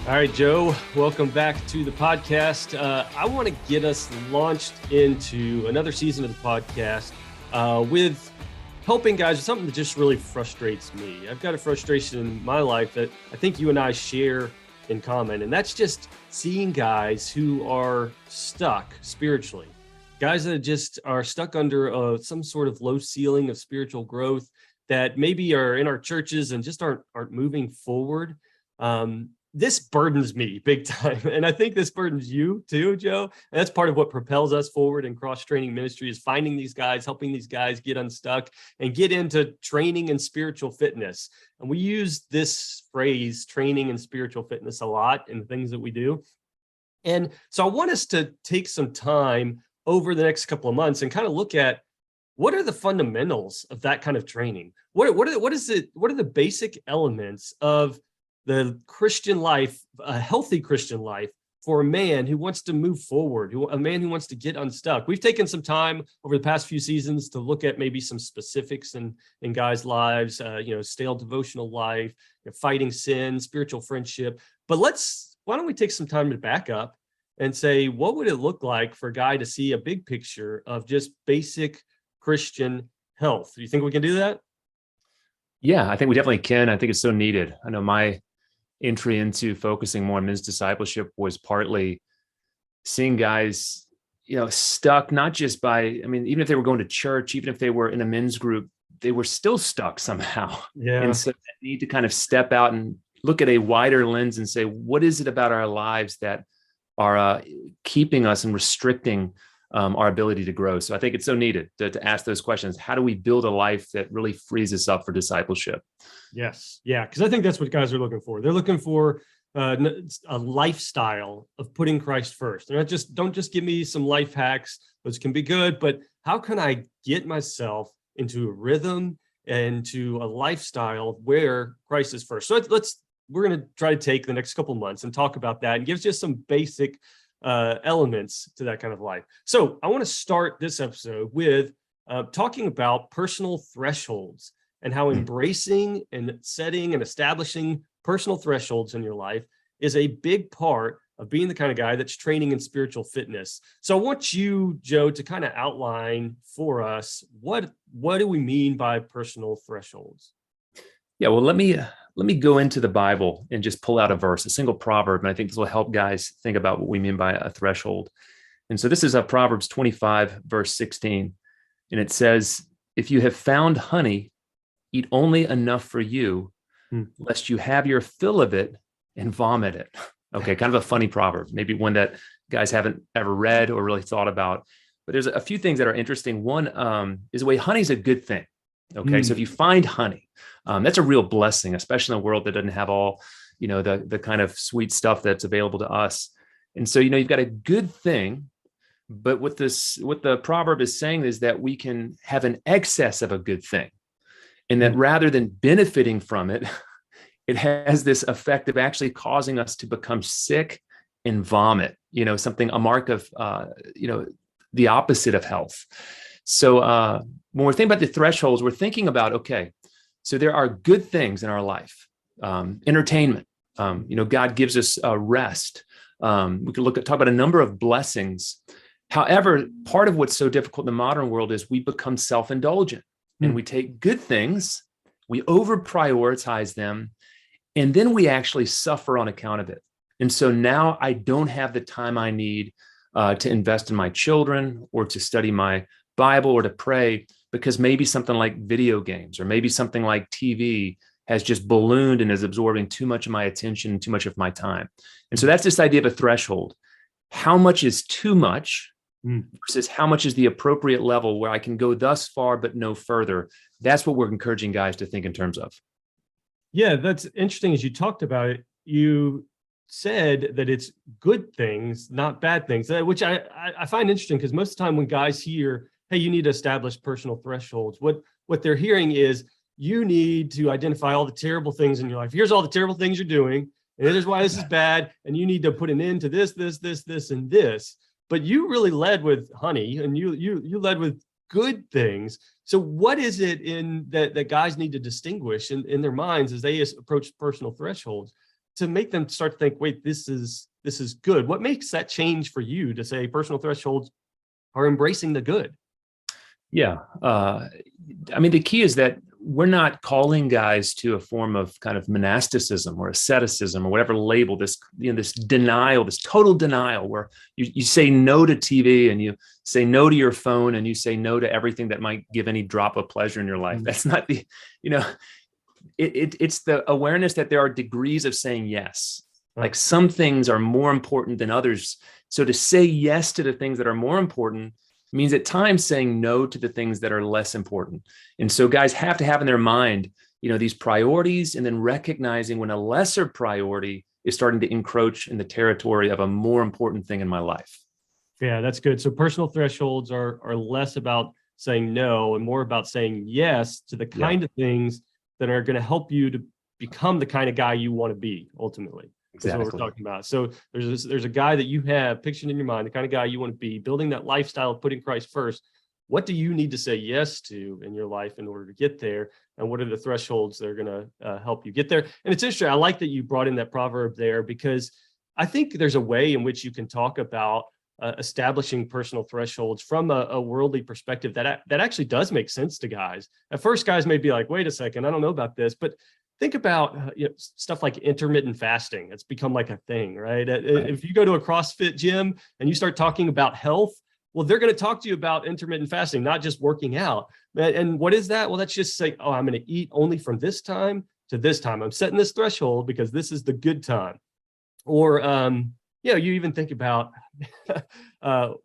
All right, Joe, welcome back to the podcast. I want to get us launched into another season of the podcast with helping guys with something that just really frustrates me. I've got a frustration in my life that I think you and I share in common, and that's just seeing guys who are stuck spiritually, guys that just are stuck under some sort of low ceiling of spiritual growth that maybe are in our churches and just aren't moving forward. This burdens me big time. And I think this burdens you too, Joe. And that's part of what propels us forward in Cross Training Ministry is finding these guys, helping these guys get unstuck and get into training and spiritual fitness. And we use this phrase, training and spiritual fitness, a lot in the things that we do. And so I want us to take some time over the next couple of months and kind of look at what are the fundamentals of that kind of training? What are the basic elements of the Christian life, a healthy Christian life for a man who wants to move forward, a man who wants to get unstuck? We've taken some time over the past few seasons to look at maybe some specifics in guys' lives, stale devotional life, fighting sin, spiritual friendship. But why don't we take some time to back up and say, what would it look like for a guy to see a big picture of just basic Christian health? Do you think we can do that? Yeah, I think we definitely can. I think it's so needed. I know my entry into focusing more on men's discipleship was partly seeing guys, stuck, not just even if they were going to church, even if they were in a men's group, they were still stuck somehow. Yeah. And so I need to kind of step out and look at a wider lens and say, what is it about our lives that are keeping us and restricting our ability to grow? So I think it's so needed to ask those questions. How do we build a life that really frees us up for discipleship? Yes. Yeah. Because I think that's what guys are looking for. They're looking for a lifestyle of putting Christ first. They're don't just give me some life hacks. Those can be good, but how can I get myself into a rhythm and to a lifestyle where Christ is first? So we're going to try to take the next couple of months and talk about that and give just some basic elements to that kind of life. So I want to start this episode with talking about personal thresholds and how embracing and setting and establishing personal thresholds in your life is a big part of being the kind of guy that's training in spiritual fitness. So I want you, Joe, to kind of outline for us, what do we mean by personal thresholds? Yeah, well, let me go into the Bible and just pull out a verse, a single proverb, and I think this will help guys think about what we mean by a threshold. And so this is Proverbs 25, verse 16, and it says, "If you have found honey, eat only enough for you, lest you have your fill of it and vomit it." Okay, kind of a funny proverb, maybe one that guys haven't ever read or really thought about. But there's a few things that are interesting. One is the way honey's a good thing. Okay, so if you find honey, that's a real blessing, especially in a world that doesn't have all, the kind of sweet stuff that's available to us. And so, you've got a good thing, but what the proverb is saying is that we can have an excess of a good thing. And that rather than benefiting from it, it has this effect of actually causing us to become sick and vomit, a mark of, the opposite of health. So when we're thinking about the thresholds, we're thinking about, okay, so there are good things in our life, entertainment. God gives us rest. We could talk about a number of blessings. However, part of what's so difficult in the modern world is we become self-indulgent. And we take good things, we over-prioritize them, and then we actually suffer on account of it. And so now I don't have the time I need to invest in my children or to study my Bible or to pray, because maybe something like video games or maybe something like TV has just ballooned and is absorbing too much of my attention, too much of my time. And so that's this idea of a threshold. How much is too much versus how much is the appropriate level where I can go thus far but no further? That's what we're encouraging guys to think in terms of. Yeah, that's interesting. As you talked about it, you said that it's good things, not bad things, which I find interesting, because most of the time when guys hear, hey, you need to establish personal thresholds, what they're hearing is you need to identify all the terrible things in your life. Here's all the terrible things you're doing, and here's why this is bad, and you need to put an end to this, and this. But you really led with honey, and you led with good things. So what is it in that guys need to distinguish in their minds as they approach personal thresholds? to make them start to think, wait, this is good? What makes that change for you to say personal thresholds are embracing the good? Yeah. I mean, the key is that we're not calling guys to a form of kind of monasticism or asceticism or whatever label, this, this denial, this total denial where you say no to TV and you say no to your phone and you say no to everything that might give any drop of pleasure in your life. That's not the, it's the awareness that there are degrees of saying yes. Like some things are more important than others. So to say yes to the things that are more important means at times saying no to the things that are less important. And so guys have to have in their mind, these priorities, and then recognizing when a lesser priority is starting to encroach in the territory of a more important thing in my life. Yeah, that's good. So personal thresholds are less about saying no and more about saying yes to the kind of things that are going to help you to become the kind of guy you want to be ultimately. Exactly. That's what we're talking about. So there's a guy that you have pictured in your mind, the kind of guy you want to be, building that lifestyle of putting Christ first. What do you need to say yes to in your life in order to get there? And what are the thresholds that are going to help you get there? And it's interesting. I like that you brought in that proverb there, because I think there's a way in which you can talk about establishing personal thresholds from a worldly perspective that actually does make sense to guys. At first, guys may be like, wait a second, I don't know about this, but think about stuff like intermittent fasting. It's become like a thing, right? If you go to a CrossFit gym and you start talking about health, well, they're going to talk to you about intermittent fasting, not just working out. And what is that? Well, that's just saying, oh, I'm going to eat only from this time to this time. I'm setting this threshold because this is the good time. Or, you even think about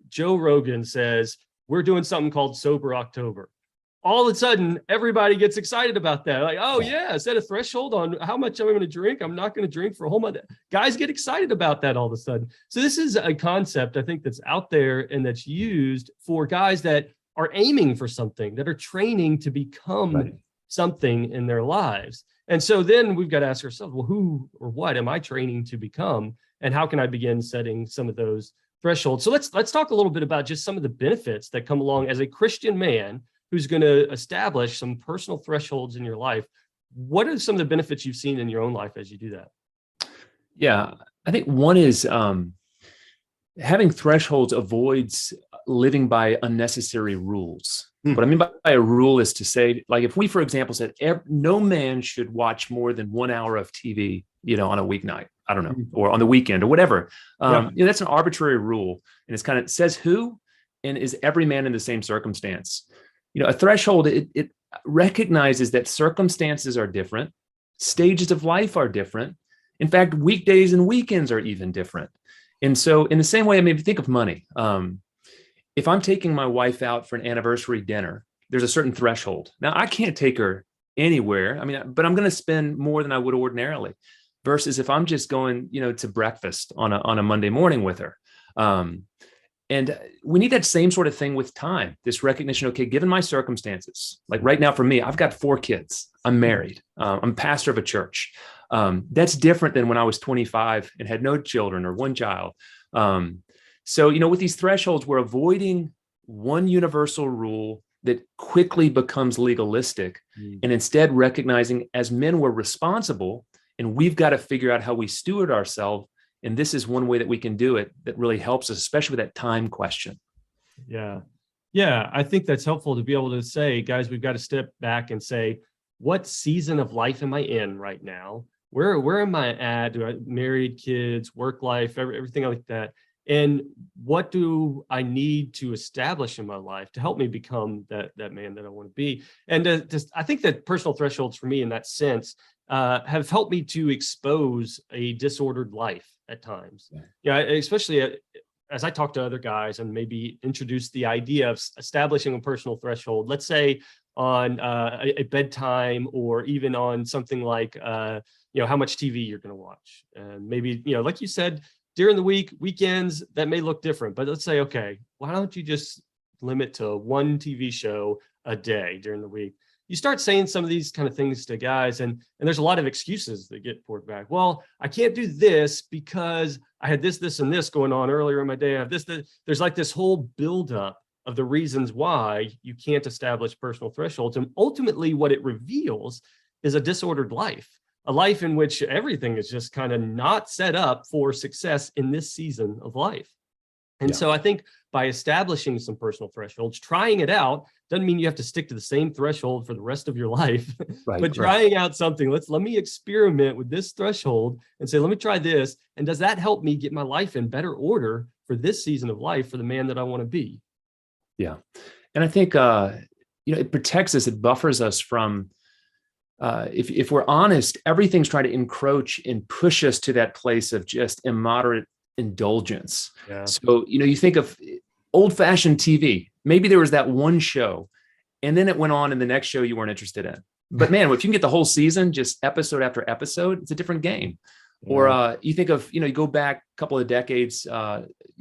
Joe Rogan says, we're doing something called Sober October. All of a sudden, everybody gets excited about that. Like, oh yeah, set a threshold on how much I'm going to drink. I'm not going to drink for a whole month. Guys get excited about that all of a sudden. So this is a concept, I think, that's out there and that's used for guys that are aiming for something, that are training to become something in their lives. And so then we've got to ask ourselves, well, who or what am I training to become? And how can I begin setting some of those thresholds? So let's talk a little bit about just some of the benefits that come along as a Christian man who's going to establish some personal thresholds in your life. What are some of the benefits you've seen in your own life as you do that? Yeah, I think one is having thresholds avoids living by unnecessary rules. What I mean by a rule is to say, like if we, for example, said no man should watch more than 1 hour of TV, on a weeknight, I don't know, or on the weekend or whatever. That's an arbitrary rule. And it's kind of says who and is every man in the same circumstance. A threshold, it recognizes that circumstances are different, stages of life are different. In fact, weekdays and weekends are even different. And so in the same way, I mean, think of money. If I'm taking my wife out for an anniversary dinner, there's a certain threshold. Now, I can't take her anywhere. I mean, but I'm going to spend more than I would ordinarily versus if I'm just going, to breakfast on a Monday morning with her. And we need that same sort of thing with time, this recognition, okay, given my circumstances, like right now for me, I've got 4 kids, I'm married, I'm pastor of a church. That's different than when I was 25 and had no children or 1 child. So, with these thresholds, we're avoiding one universal rule that quickly becomes legalistic and instead recognizing as men, we're responsible and we've got to figure out how we steward ourselves. And this is one way that we can do it that really helps us, especially with that time question. Yeah. Yeah. I think that's helpful to be able to say, guys, we've got to step back and say, what season of life am I in right now? Where am I at? Do I married, kids, work life, everything like that? And what do I need to establish in my life to help me become that man that I want to be? And I think that personal thresholds for me in that sense have helped me to expose a disordered life at times. Especially as I talk to other guys and maybe introduce the idea of establishing a personal threshold, let's say on a bedtime or even on something like, how much TV you're going to watch. And maybe, like you said, during the week, weekends, that may look different, but let's say, okay, why don't you just limit to 1 TV show a day during the week? You start saying some of these kind of things to guys, and there's a lot of excuses that get poured back. Well, I can't do this because I had this, and this going on earlier in my day. I have this. There's like this whole buildup of the reasons why you can't establish personal thresholds. And ultimately, what it reveals is a disordered life. a life in which everything is just kind of not set up for success in this season of life. And so I think by establishing some personal thresholds, trying it out doesn't mean you have to stick to the same threshold for the rest of your life, but trying out something. Let me experiment with this threshold and say, let me try this. And does that help me get my life in better order for this season of life for the man that I want to be? Yeah. And I think, it protects us. It buffers us from, if we're honest, everything's trying to encroach and push us to that place of just immoderate indulgence. Yeah. So, you think of old-fashioned TV. Maybe there was that one show, and then it went on, and the next show you weren't interested in. But man, if you can get the whole season, just episode after episode, it's a different game. Yeah. Or you think of, you go back a couple of decades,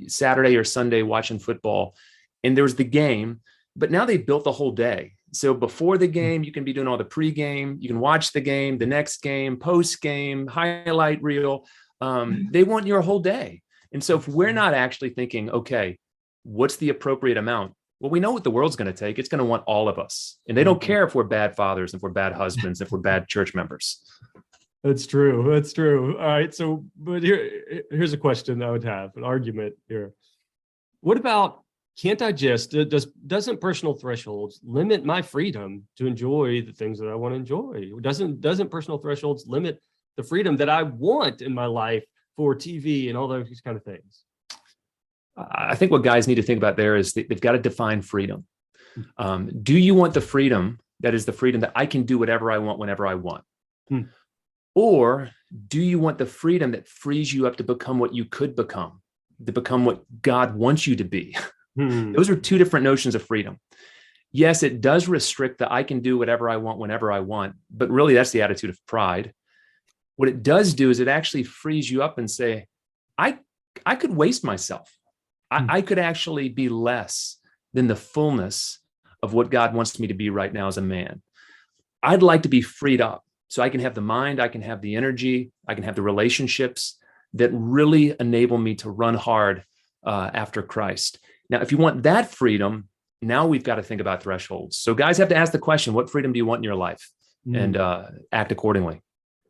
Saturday or Sunday watching football, and there was the game, but now they built the whole day. So before the game, you can be doing all the pregame, you can watch the game, the next game, post game, highlight reel. They want your whole day. And so if we're not actually thinking, okay, what's the appropriate amount? Well, we know what the world's going to take. It's going to want all of us. And they don't care if we're bad fathers, if we're bad husbands, if we're bad church members. That's true. That's true. All right. So, but here's a question I would have, an argument here. What about, doesn't personal thresholds limit my freedom to enjoy the things that I want to enjoy? Doesn't personal thresholds limit the freedom that I want in my life for TV and all those kind of things? I think what guys need to think about there is they've got to define freedom. Do you want the freedom that is the freedom that I can do whatever I want whenever I want? Or do you want the freedom that frees you up to become what you could become, to become what God wants you to be? Those are two different notions of freedom. Yes, it does restrict that I can do whatever I want whenever I want, but really that's the attitude of pride. What it does do is it actually frees you up and say, I could waste myself. I could actually be less than the fullness of what God wants me to be right now as a man. I'd like to be freed up so I can have the mind, I can have the energy, I can have the relationships that really enable me to run hard after Christ. Now, if you want that freedom, now we've got to think about thresholds. So guys have to ask the question, what freedom do you want in your life? And act accordingly.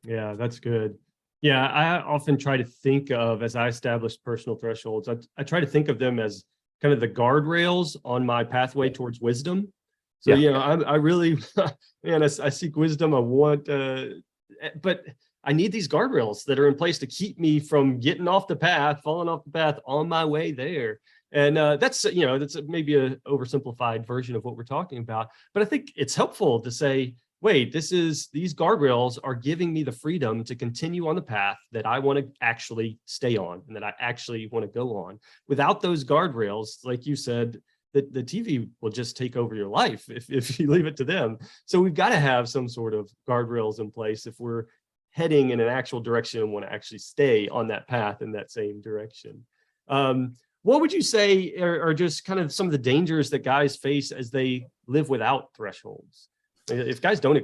Yeah, that's good. Yeah, I often try to think of, as I establish personal thresholds, I try to think of them as kind of the guardrails on my pathway towards wisdom. So, I really, man, I seek wisdom. I want, but I need these guardrails that are in place to keep me from getting off the path, falling off the path on my way there. And that's maybe a oversimplified version of what we're talking about. But I think it's helpful to say, wait, these guardrails are giving me the freedom to continue on the path that I want to actually stay on and that I actually want to go on. Without those guardrails, like you said, the TV will just take over your life if you leave it to them. So we've got to have some sort of guardrails in place if we're heading in an actual direction and want to actually stay on that path in that same direction. What would you say are just kind of some of the dangers that guys face as they live without thresholds? If guys don't,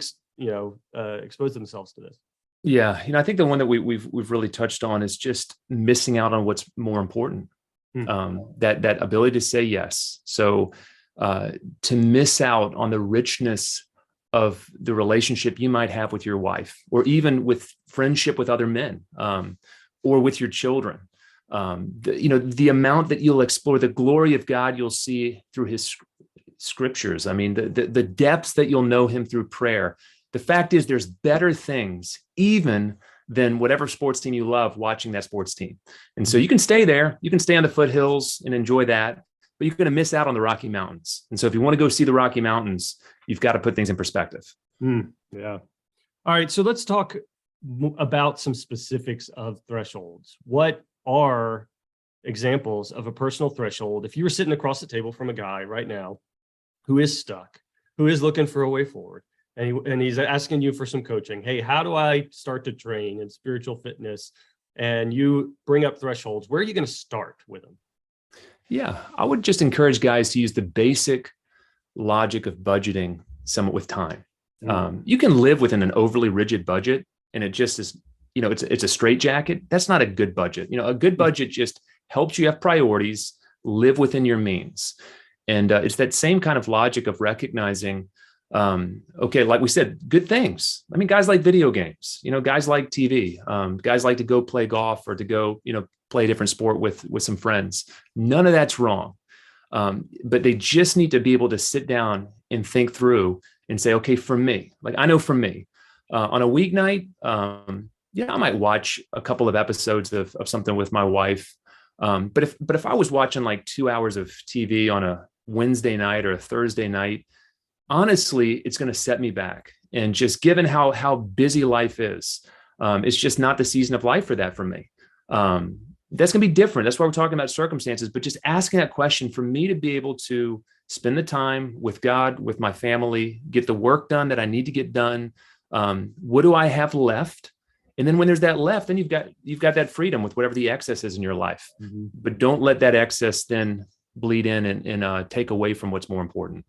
expose themselves to this. Yeah, I think the one that we've really touched on is just missing out on what's more important. That ability to say yes. So to miss out on the richness of the relationship you might have with your wife, or even with friendship with other men, or with your children. The amount that you'll explore, the glory of God you'll see through his scriptures. I mean, the depths that you'll know him through prayer. The fact is there's better things even than whatever sports team you love watching that sports team. And so you can stay there, you can stay on the foothills and enjoy that, but you're going to miss out on the Rocky Mountains. And so if you want to go see the Rocky Mountains, you've got to put things in perspective. Yeah. All right. So let's talk about some specifics of thresholds. What are examples of a personal threshold? If you were sitting across the table from a guy right now who is stuck, who is looking for a way forward, and he's asking you for some coaching. Hey, how do I start to train in spiritual fitness? And you bring up thresholds. Where are you going to start with them? Yeah, I would just encourage guys to use the basic logic of budgeting somewhat with time. You can live within an overly rigid budget, and it just is, it's a straitjacket. That's not a good budget. A good budget just helps you have priorities, live within your means. And it's that same kind of logic of recognizing Okay, like we said, good things. I mean, guys like video games, guys like TV, guys like to go play golf or to go, play a different sport with some friends. None of that's wrong. But they just need to be able to sit down and think through and say, okay, for me, like I know for me, on a weeknight, I might watch a couple of episodes of something with my wife. But if I was watching like 2 hours of TV on a Wednesday night or a Thursday night, honestly, it's going to set me back. And just given how busy life is, it's just not the season of life for that for me. That's going to be different. That's why we're talking about circumstances, but just asking that question for me to be able to spend the time with God, with my family, get the work done that I need to get done. What do I have left? And then when there's that left, then you've got that freedom with whatever the excess is in your life. Mm-hmm. But don't let that excess then bleed in and take away from what's more important.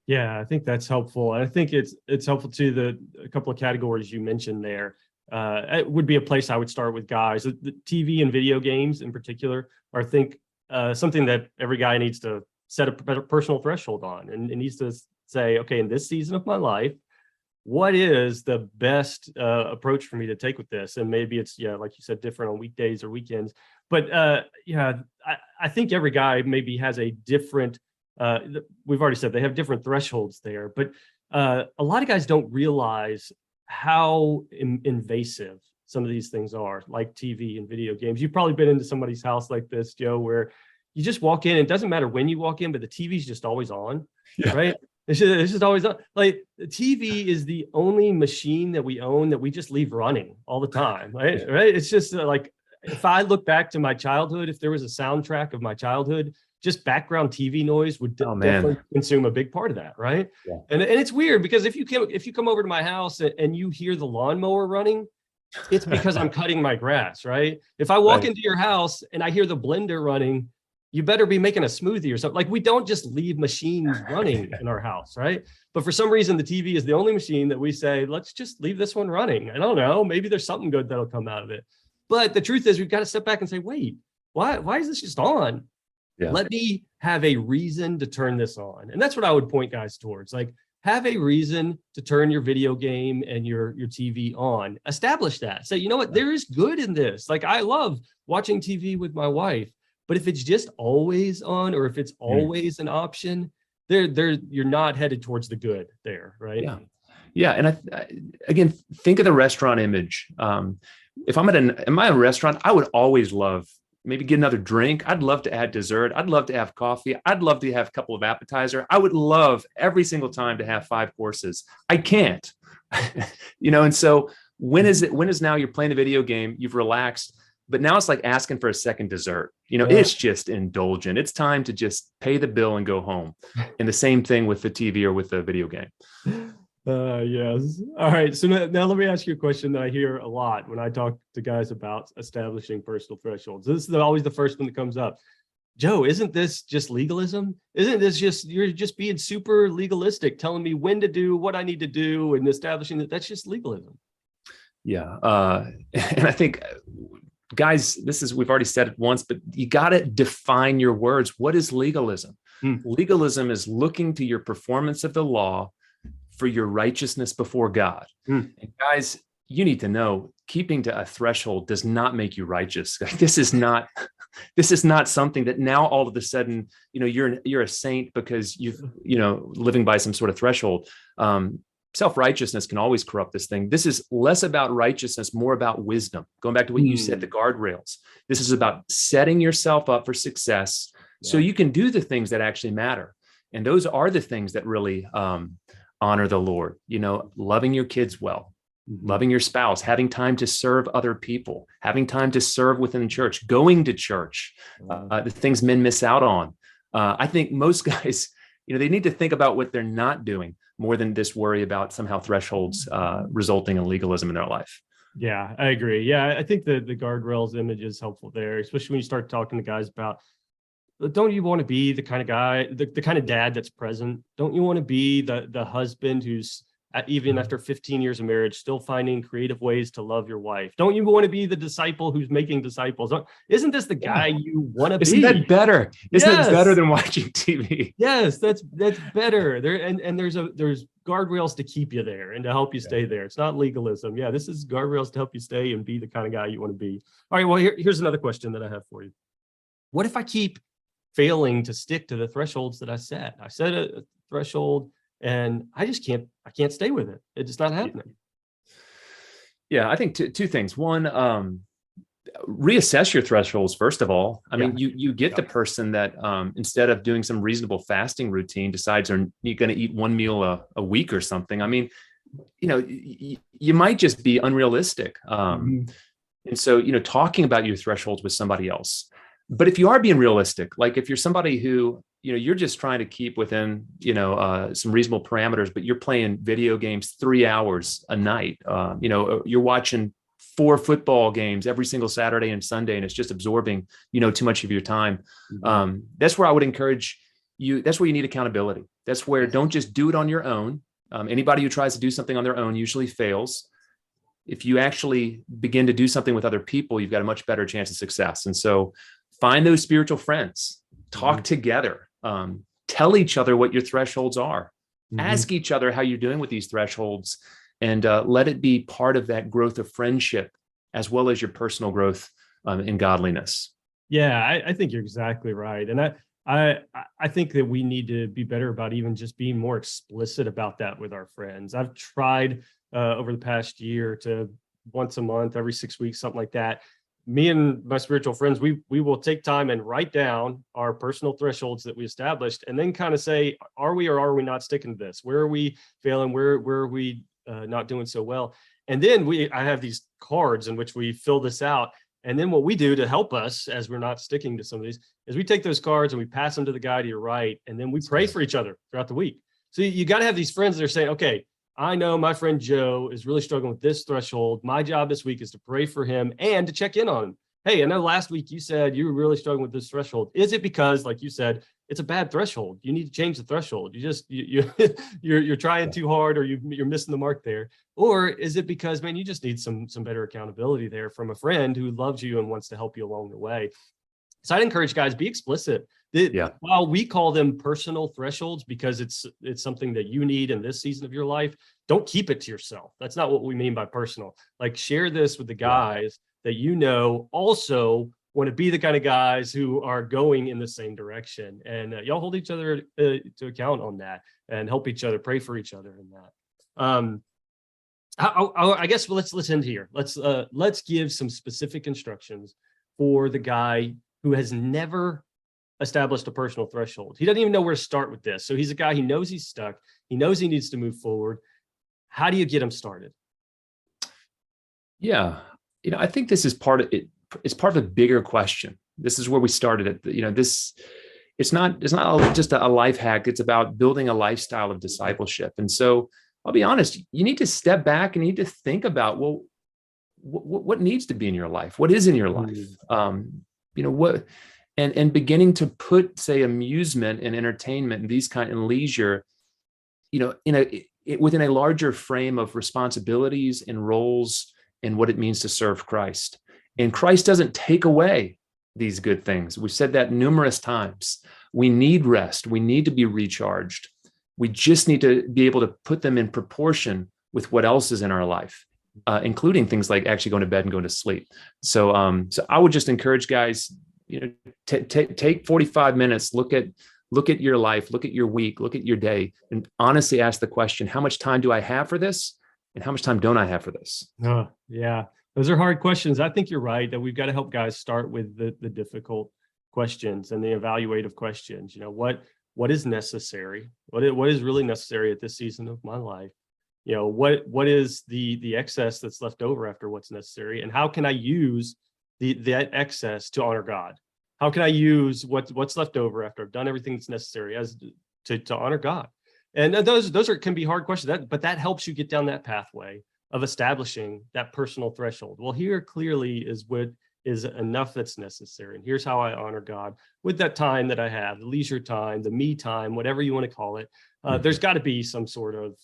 Yeah, I think that's helpful. And I think it's helpful to a couple of categories you mentioned there. It would be a place I would start with guys. The TV and video games in particular are, I think, something that every guy needs to set a personal threshold on and needs to say, okay, in this season of my life, what is the best approach for me to take with this? And maybe it's, like you said, different on weekdays or weekends. But I think every guy maybe has a different, we've already said they have different thresholds there, but a lot of guys don't realize how invasive some of these things are, like TV and video games. You've probably been into somebody's house like this, Joe, where you just walk in, and it doesn't matter when you walk in, but the TV's just always on, right? It's just always on. Like, the TV is the only machine that we own that we just leave running all the time, right? Right? It's just like, if I look back to my childhood, if there was a soundtrack of my childhood, just background TV noise would definitely consume a big part of that, right? Yeah. And it's weird because if you come over to my house and you hear the lawnmower running, it's because I'm cutting my grass, right? If I walk into your house and I hear the blender running, you better be making a smoothie or something. Like, we don't just leave machines running in our house, right? But for some reason, the TV is the only machine that we say, let's just leave this one running. I don't know, maybe there's something good that'll come out of it. But the truth is, we've got to step back and say, wait, why is this just on? Yeah. Let me have a reason to turn this on. And that's what I would point guys towards. Like, have a reason to turn your video game and your TV on. Establish that. Say, you know what, there is good in this. Like, I love watching TV with my wife, but if it's just always on, or if it's always an option, you're not headed towards the good there, right? Yeah. Yeah. And again, think of the restaurant image. If I'm at a restaurant, I would always love maybe get another drink. I'd love to add dessert. I'd love to have coffee. I'd love to have a couple of appetizer. I would love every single time to have 5 courses. I can't, and so when is now you're playing the video game, you've relaxed, but now it's like asking for a second dessert. It's just indulgent. It's time to just pay the bill and go home. And the same thing with the TV or with the video game. Yes. All right. So now let me ask you a question that I hear a lot when I talk to guys about establishing personal thresholds. This is always the first one that comes up. Joe, isn't this just legalism? Isn't this you're just being super legalistic, telling me when to do what I need to do and establishing that's just legalism? Yeah. And I think, guys, we've already said it once, but you got to define your words. What is legalism? Legalism is looking to your performance of the law for your righteousness before God. And guys, you need to know, keeping to a threshold does not make you righteous. This is not something that now all of a sudden, you're a saint because you've, living by some sort of threshold. Self-righteousness can always corrupt this thing. This is less about righteousness, more about wisdom. Going back to what you said, the guardrails. This is about setting yourself up for success so you can do the things that actually matter. And those are the things that really honor the Lord, loving your kids well, loving your spouse, having time to serve other people, having time to serve within the church, going to church, the things men miss out on. I think most guys, they need to think about what they're not doing more than just worry about somehow thresholds resulting in legalism in their life. Yeah, I agree. Yeah, I think the guardrails image is helpful there, especially when you start talking to guys about, don't you want to be the kind of guy, the kind of dad that's present? Don't you want to be the husband who's even after 15 years of marriage, still finding creative ways to love your wife? Don't you want to be the disciple who's making disciples? Isn't this the guy you want to be? Isn't that better? Isn't Yes. it better than watching TV? Yes, that's better. And there's guardrails to keep you there and to help you stay there. It's not legalism. Yeah, this is guardrails to help you stay and be the kind of guy you want to be. All right, well, here's another question that I have for you. What if I keep failing to stick to the thresholds that I set? I set a threshold and I can't stay with it. It's just not happening. Yeah, I think two things. One, reassess your thresholds, first of all. I mean, you get the person that instead of doing some reasonable fasting routine decides you're going to eat one meal a week or something. I mean, you might just be unrealistic. And so, talking about your thresholds with somebody else. But if you are being realistic, like if you're somebody who, you're just trying to keep within, some reasonable parameters, but you're playing video games 3 hours a night, you're watching 4 football games every single Saturday and Sunday, and it's just absorbing, too much of your time. That's where I would encourage you. That's where you need accountability. That's where don't just do it on your own. Anybody who tries to do something on their own usually fails. If you actually begin to do something with other people, you've got a much better chance of success. And so find those spiritual friends, talk together, tell each other what your thresholds are, ask each other how you're doing with these thresholds, and let it be part of that growth of friendship as well as your personal growth in godliness. Yeah, I think you're exactly right. And I think that we need to be better about even just being more explicit about that with our friends. I've tried over the past year to once a month, every 6 weeks, something like that. Me and my spiritual friends, we will take time and write down our personal thresholds that we established, and then kind of say, are we or are we not sticking to this? Where are we failing? Where are we not doing so well? And then I have these cards in which we fill this out. And then what we do to help us as we're not sticking to some of these is we take those cards and we pass them to the guy to your right, and then we pray for each other throughout the week. So you got to have these friends that are saying, okay, I know my friend Joe is really struggling with this threshold. My job this week is to pray for him and to check in on him. Hey, I know last week you said you were really struggling with this threshold. Is it because, like you said, it's a bad threshold? You need to change the threshold. You're trying too hard, or you're missing the mark there. Or is it because, man, you just need some better accountability there from a friend who loves you and wants to help you along the way? So I'd encourage guys, be explicit. While we call them personal thresholds because it's something that you need in this season of your life, don't keep it to yourself. That's not what we mean by personal. Like, share this with the guys that also want to be the kind of guys who are going in the same direction. And y'all hold each other to account on that and help each other, pray for each other in that. I guess let's end here. Let's give some specific instructions for the guy who has never established a personal threshold. He doesn't even know where to start with this. So he's a guy, he knows he's stuck. He knows he needs to move forward. How do you get him started? Yeah. I think this is part of it. It's part of a bigger question. This is where we started it. It's not just a life hack. It's about building a lifestyle of discipleship. And so I'll be honest, you need to step back and you need to think about, well, what needs to be in your life? What is in your life? What, and beginning to put, say, amusement and entertainment and these and leisure, within a larger frame of responsibilities and roles and what it means to serve Christ. And Christ doesn't take away these good things. We've said that numerous times. We need rest. We need to be recharged. We just need to be able to put them in proportion with what else is in our life, including things like actually going to bed and going to sleep. So I would just encourage guys, take 45 minutes, look at your life, look at your week, look at your day, and honestly ask the question, how much time do I have for this? And how much time don't I have for this? Yeah, those are hard questions. I think you're right that we've got to help guys start with the difficult questions and the evaluative questions. What is necessary? What is really necessary at this season of my life? What is the excess that's left over after what's necessary? And how can I use that excess to honor God? How can I use what's left over after I've done everything that's necessary to honor God? And those can be hard questions, but that helps you get down that pathway of establishing that personal threshold. Well, here clearly is what is enough that's necessary. And here's how I honor God with that time that I have, the leisure time, the me time, whatever you want to call it. There's got to be some sort of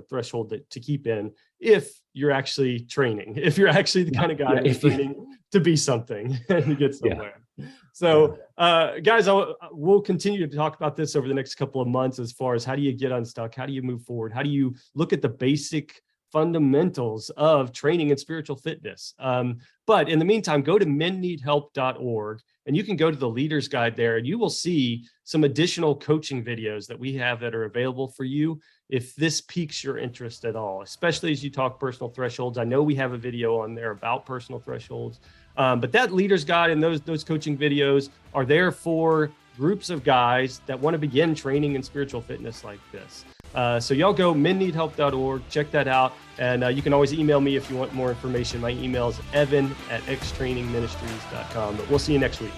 threshold to keep in if you're actually training, if you're actually the kind of guy who's training to be something and to get somewhere. So guys, we'll continue to talk about this over the next couple of months as far as how do you get unstuck, how do you move forward, how do you look at the basic fundamentals of training and spiritual fitness. But in the meantime, go to menneedhelp.org and you can go to the leader's guide there and you will see some additional coaching videos that we have that are available for you if this piques your interest at all, especially as you talk personal thresholds. I know we have a video on there about personal thresholds, but that leader's guide and those coaching videos are there for groups of guys that want to begin training in spiritual fitness like this. So y'all go menneedhelp.org, check that out. And you can always email me if you want more information. My email is evan@xtrainingministries.com. But we'll see you next week.